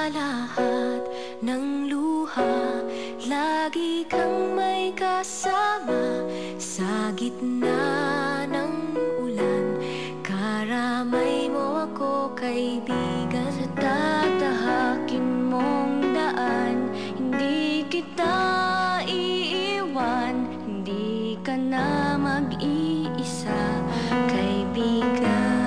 lahat ng luha, lagi kang may kasama sa gitna ng ulan. Karamay mo ako, kaibigan, sa tatahakin mong daan. Hindi kita iiwan, hindi ka na mag-iisa, kaibigan.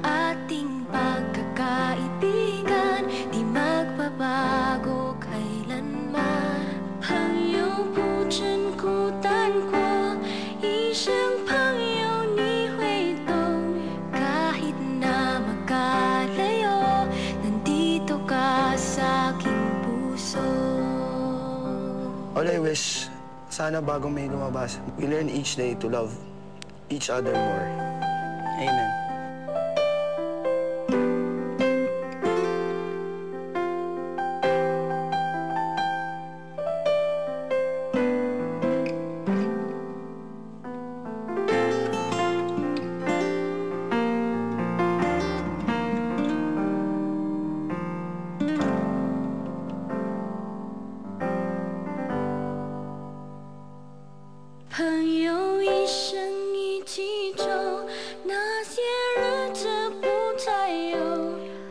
Ating pagkakaibigan, di magbabago kailanman. 朋友不真孤单过，一生朋友你会懂。kahit na magkalayo, nandito ka sa aking puso. All I wish, sana bago may lumabas, we learn each day to love each other more. Amen.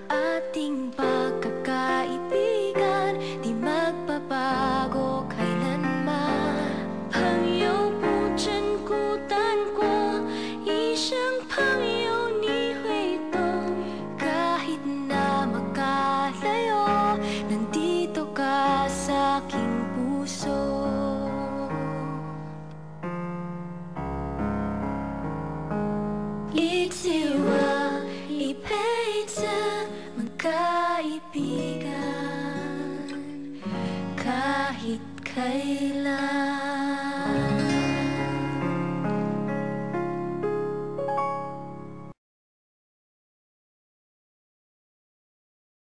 Ating pagkakaibigan, di magbabago kailanman. 朋友不真孤单过，一生朋友你会懂。kahit na magkalayo, nandito ka sa aking puso. Itsiwa, ipeza, magkaibigan kahit kailan.